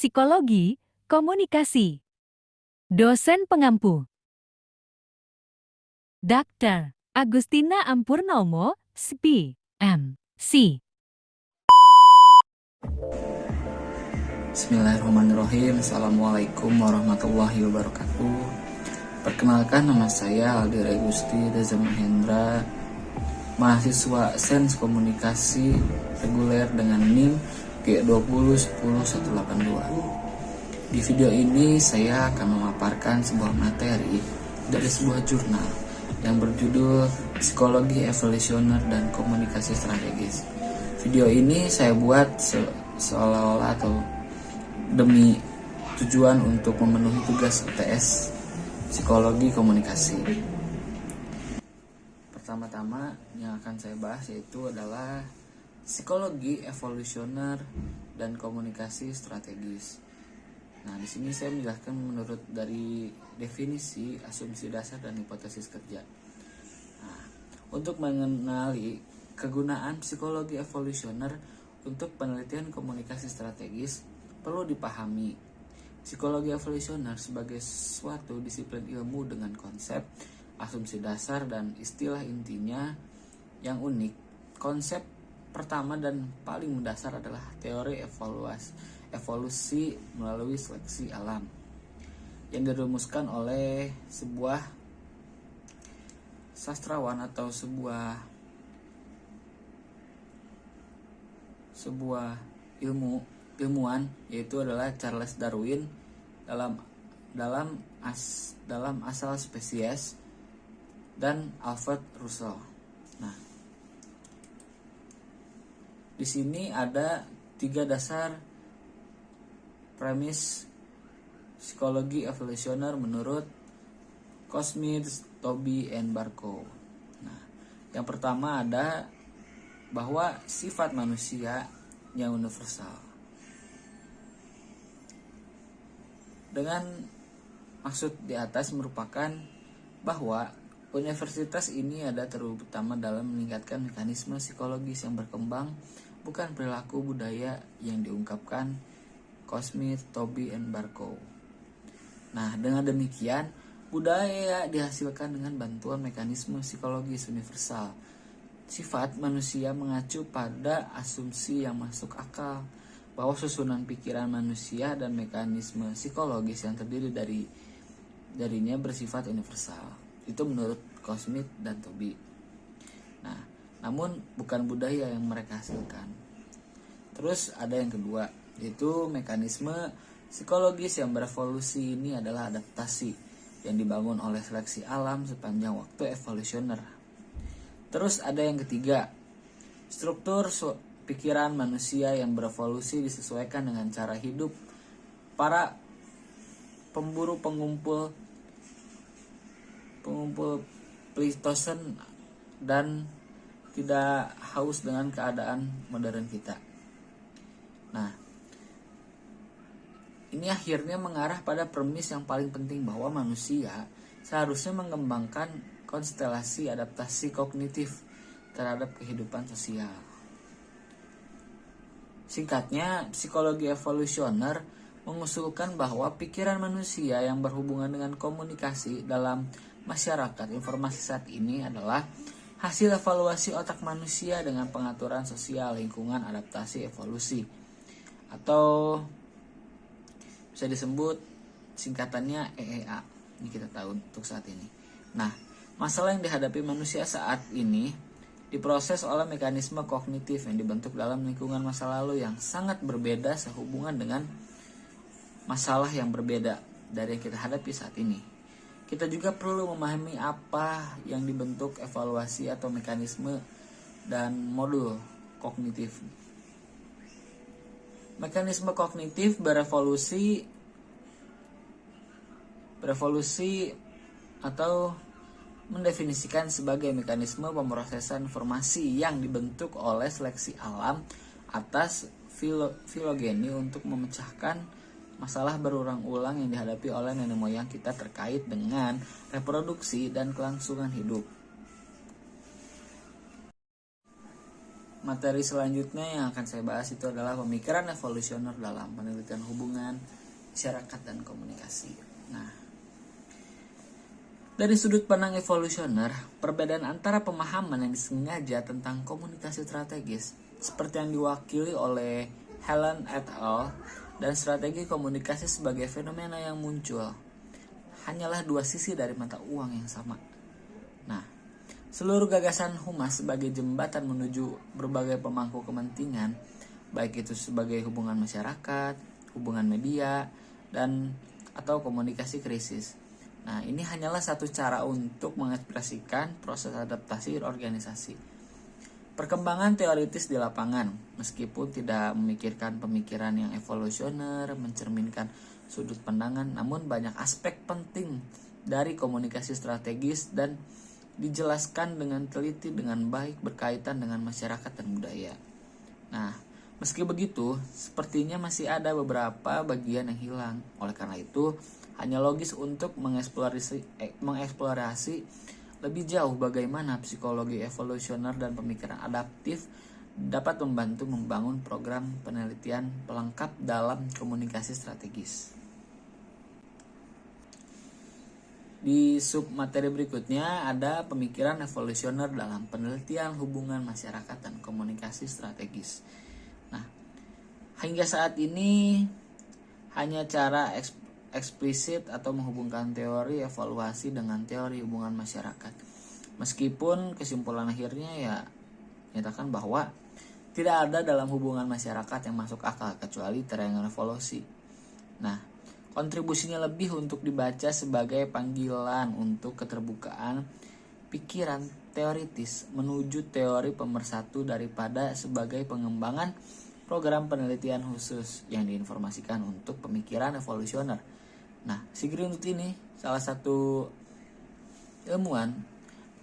Psikologi Komunikasi. Dosen pengampu Dr. Agustina Ampurnomo, SP, MC. Bismillahirrahmanirrahim. Assalamualaikum warahmatullahi wabarakatuh. Perkenalkan, nama saya Aldi Regusti Reza Mahendra, mahasiswa Sains Komunikasi reguler dengan NIM G2010182. Di video ini saya akan memaparkan sebuah materi dari sebuah jurnal yang berjudul Psikologi Evolusioner dan Komunikasi Strategis. Video ini saya buat seolah-olah atau demi tujuan untuk memenuhi tugas UTS Psikologi Komunikasi. Pertama-tama yang akan saya bahas yaitu adalah psikologi evolusioner dan komunikasi strategis. Nah, di sini saya menjelaskan menurut dari definisi, asumsi dasar, dan hipotesis kerja. Nah, untuk mengenali kegunaan psikologi evolusioner untuk penelitian komunikasi strategis, perlu dipahami psikologi evolusioner sebagai suatu disiplin ilmu dengan konsep, asumsi dasar, dan istilah intinya yang unik. Konsep pertama dan paling mendasar adalah teori evolusi melalui seleksi alam yang dirumuskan oleh sebuah sastrawan atau sebuah ilmuwan, yaitu adalah Charles Darwin dalam Asal Spesies dan Alfred Russel. Nah, di sini ada 3 dasar premis psikologi evolusioner menurut Goldsmith, Tobey, and Barkow. Nah, yang pertama ada bahwa sifat manusia yang universal. Dengan maksud di atas merupakan bahwa universitas ini ada terutama dalam meningkatkan mekanisme psikologis yang berkembang, bukan perilaku budaya yang diungkapkan Goldsmith, Tobey, and Barkow. Nah, dengan demikian, budaya dihasilkan dengan bantuan mekanisme psikologis universal. Sifat manusia mengacu pada asumsi yang masuk akal bahwa susunan pikiran manusia dan mekanisme psikologis yang terdiri darinya bersifat universal. Itu menurut Goldsmith dan Tobey. Nah, namun bukan budaya yang mereka hasilkan. Terus ada yang kedua, yaitu mekanisme psikologis yang berevolusi ini adalah adaptasi yang dibangun oleh seleksi alam sepanjang waktu evolusioner. Terus ada yang ketiga, struktur pikiran manusia yang berevolusi disesuaikan dengan cara hidup para pemburu pengumpul Pleistocene dan tidak haus dengan keadaan modern kita. Nah, ini akhirnya mengarah pada premis yang paling penting bahwa manusia seharusnya mengembangkan konstelasi adaptasi kognitif terhadap kehidupan sosial. Singkatnya, psikologi evolusioner mengusulkan bahwa pikiran manusia yang berhubungan dengan komunikasi dalam masyarakat informasi saat ini adalah hasil evaluasi otak manusia dengan pengaturan sosial lingkungan adaptasi evolusi, atau bisa disebut singkatannya EEA. Ini kita tahu untuk saat ini. Nah, masalah yang dihadapi manusia saat ini diproses oleh mekanisme kognitif yang dibentuk dalam lingkungan masa lalu yang sangat berbeda sehubungan dengan masalah yang berbeda dari yang kita hadapi saat ini. Kita juga perlu memahami apa yang dibentuk evaluasi atau mekanisme dan modul kognitif. Mekanisme kognitif berevolusi atau mendefinisikan sebagai mekanisme pemrosesan informasi yang dibentuk oleh seleksi alam atas filogeni untuk memecahkan masalah berulang-ulang yang dihadapi oleh nenek moyang kita terkait dengan reproduksi dan kelangsungan hidup. materi selanjutnya yang akan saya bahas itu adalah pemikiran evolusioner dalam penelitian hubungan masyarakat dan komunikasi. Nah, dari sudut pandang evolusioner, perbedaan antara pemahaman yang disengaja tentang komunikasi strategis seperti yang diwakili oleh Helen et al. Dan strategi komunikasi sebagai fenomena yang muncul hanyalah dua sisi dari mata uang yang sama. Nah, seluruh gagasan humas sebagai jembatan menuju berbagai pemangku kepentingan, baik itu sebagai hubungan masyarakat, hubungan media, dan atau komunikasi krisis. Nah, ini hanyalah satu cara untuk mengekspresikan proses adaptasi organisasi. Perkembangan teoritis di lapangan, meskipun tidak memikirkan pemikiran yang evolusioner, mencerminkan sudut pandangan, namun banyak aspek penting dari komunikasi strategis dan dijelaskan dengan teliti dengan baik berkaitan dengan masyarakat dan budaya. Nah, meski begitu, sepertinya masih ada beberapa bagian yang hilang. Oleh karena itu, hanya logis untuk mengeksplorasi lebih jauh bagaimana psikologi evolusioner dan pemikiran adaptif dapat membantu membangun program penelitian pelengkap dalam komunikasi strategis. Di submateri berikutnya ada pemikiran evolusioner dalam penelitian hubungan masyarakat dan komunikasi strategis. Nah, hingga saat ini hanya cara eksplisit atau menghubungkan teori evaluasi dengan teori hubungan masyarakat. Meskipun kesimpulan akhirnya ya menyatakan bahwa tidak ada dalam hubungan masyarakat yang masuk akal kecuali triangle evolusi. Nah, kontribusinya lebih untuk dibaca sebagai panggilan untuk keterbukaan pikiran teoritis menuju teori pemersatu daripada sebagai pengembangan program penelitian khusus yang diinformasikan untuk pemikiran evolusioner. Nah, si Greenwood ini salah satu ilmuwan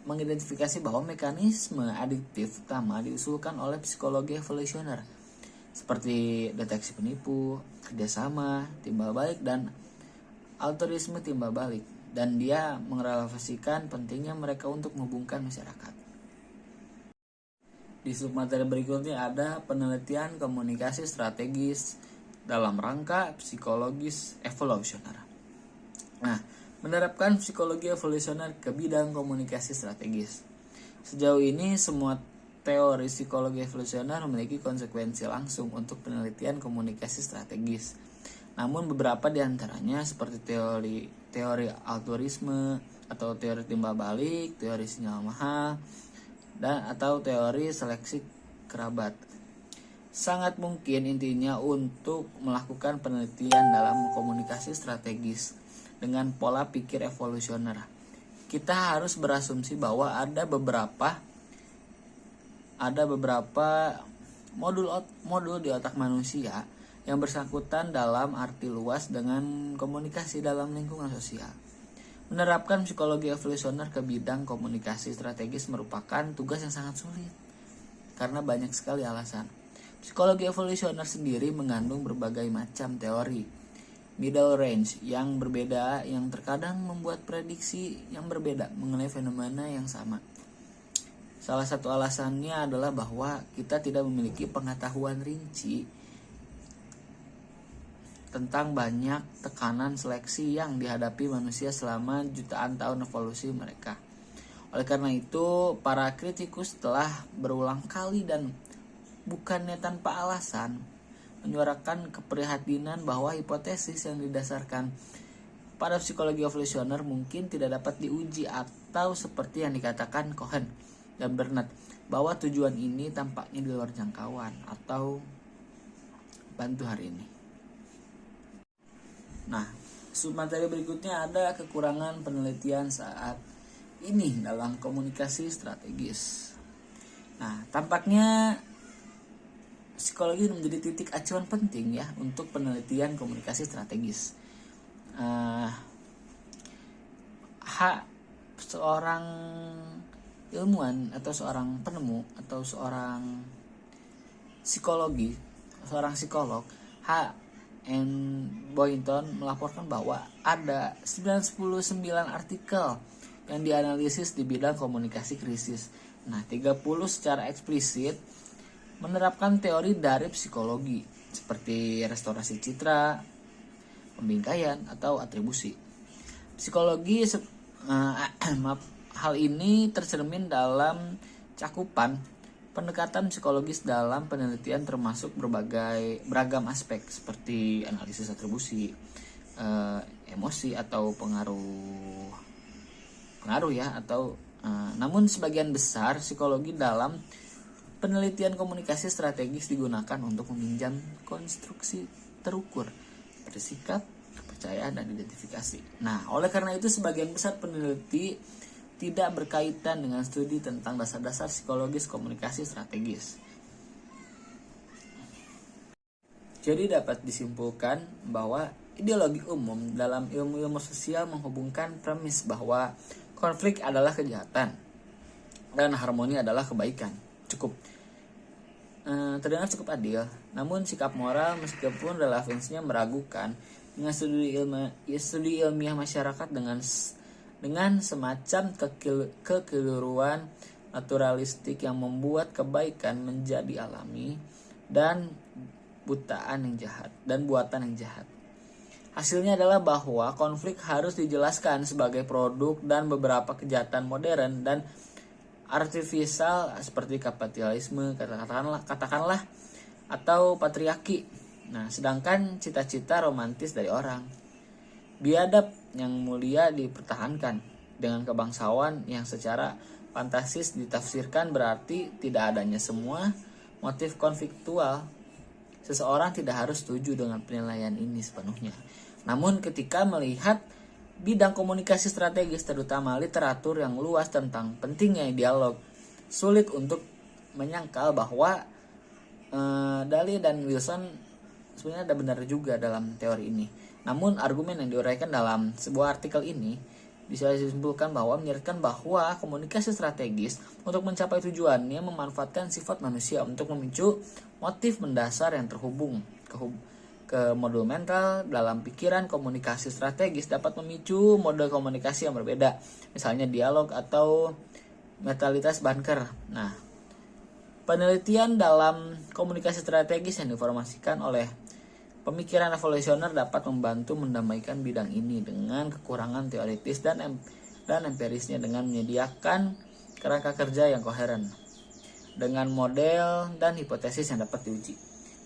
mengidentifikasi bahwa mekanisme adiktif utama diusulkan oleh psikologi evolusioner seperti deteksi penipu, kerjasama, timbal balik, dan altruisme timbal balik, dan dia merelevasikan pentingnya mereka untuk menghubungkan masyarakat. Di submateri berikutnya ada penelitian komunikasi strategis dalam rangka psikologis evolusioner. Nah, menerapkan psikologi evolusioner ke bidang komunikasi strategis. Sejauh ini semua teori psikologi evolusioner memiliki konsekuensi langsung untuk penelitian komunikasi strategis. Namun beberapa di antaranya seperti teori altruisme atau teori timbal balik, teori sinyal mahal, dan atau teori seleksi kerabat. Sangat mungkin intinya untuk melakukan penelitian dalam komunikasi strategis dengan pola pikir evolusioner. Kita harus berasumsi bahwa ada beberapa modul di otak manusia yang bersangkutan dalam arti luas dengan komunikasi dalam lingkungan sosial. Menerapkan psikologi evolusioner ke bidang komunikasi strategis merupakan tugas yang sangat sulit karena banyak sekali alasan. Psikologi evolusioner sendiri mengandung berbagai macam teori middle range yang berbeda yang terkadang membuat prediksi yang berbeda mengenai fenomena yang sama. Salah satu alasannya adalah bahwa kita tidak memiliki pengetahuan rinci tentang banyak tekanan seleksi yang dihadapi manusia selama jutaan tahun evolusi mereka. Oleh karena itu, para kritikus telah berulang kali dan bukannya tanpa alasan menyuarakan keprihatinan bahwa hipotesis yang didasarkan pada psikologi evolusioner mungkin tidak dapat diuji atau seperti yang dikatakan Cohen dan Bernard bahwa tujuan ini tampaknya di luar jangkauan atau bantu hari ini. Nah, submateri berikutnya ada kekurangan penelitian saat ini dalam komunikasi strategis. Nah, tampaknya psikologi menjadi titik acuan penting ya untuk penelitian komunikasi strategis. Seorang ilmuwan atau seorang penemu atau seorang psikolog H.N. Boynton melaporkan bahwa ada 99 artikel yang dianalisis di bidang komunikasi krisis. Nah, 30 secara eksplisit menerapkan teori dari psikologi seperti restorasi citra, pembingkaian, atau atribusi. Psikologi hal ini tercermin dalam cakupan pendekatan psikologis dalam penelitian termasuk beragam aspek seperti analisis atribusi, emosi atau pengaruh ya atau namun sebagian besar psikologi dalam penelitian komunikasi strategis digunakan untuk meminjam konstruksi terukur seperti sikap, kepercayaan, dan identifikasi. Nah, oleh karena itu sebagian besar peneliti tidak berkaitan dengan studi tentang dasar-dasar psikologis komunikasi strategis. Jadi dapat disimpulkan bahwa ideologi umum dalam ilmu-ilmu sosial menghubungkan premis bahwa konflik adalah kejahatan dan harmoni adalah kebaikan. Terdengar cukup adil, namun sikap moral meskipun relevansinya meragukan dengan studi ilmiah masyarakat dengan semacam kekeliruan naturalistik yang membuat kebaikan menjadi alami dan buatan yang jahat. Hasilnya adalah bahwa konflik harus dijelaskan sebagai produk dan beberapa kejahatan modern dan artifisial seperti kapitalisme katakanlah atau patriarki. Nah, sedangkan cita-cita romantis dari orang biadab yang mulia dipertahankan dengan kebangsawan yang secara fantasis ditafsirkan berarti tidak adanya semua motif konfliktual. Seseorang tidak harus setuju dengan penilaian ini sepenuhnya. Namun ketika melihat bidang komunikasi strategis terutama literatur yang luas tentang pentingnya dialog, sulit untuk menyangkal bahwa Daly dan Wilson sebenarnya ada benar juga dalam teori ini. Namun argumen yang diuraikan dalam sebuah artikel ini bisa disimpulkan bahwa menyeratkan bahwa komunikasi strategis untuk mencapai tujuannya memanfaatkan sifat manusia untuk memicu motif mendasar yang terhubung ke modul mental. Dalam pikiran, komunikasi strategis dapat memicu mode komunikasi yang berbeda, misalnya dialog atau metalitas Banker. Nah, penelitian dalam komunikasi strategis yang diinformasikan oleh pemikiran evolusioner dapat membantu mendamaikan bidang ini dengan kekurangan teoritis dan empirisnya dengan menyediakan kerangka kerja yang koheren dengan model dan hipotesis yang dapat diuji.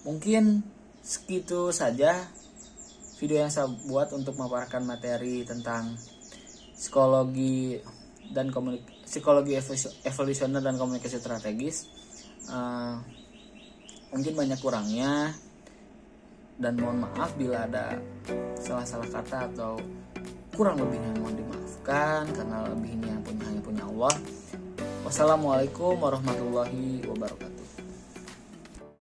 Mungkin segitu saja video yang saya buat untuk memaparkan materi tentang psikologi evolusioner dan komunikasi strategis. Mungkin banyak kurangnya dan mohon maaf bila ada salah-salah kata atau kurang lebihnya mohon dimaafkan karena lebihnya hanya punya Allah. Wassalamualaikum warahmatullahi wabarakatuh.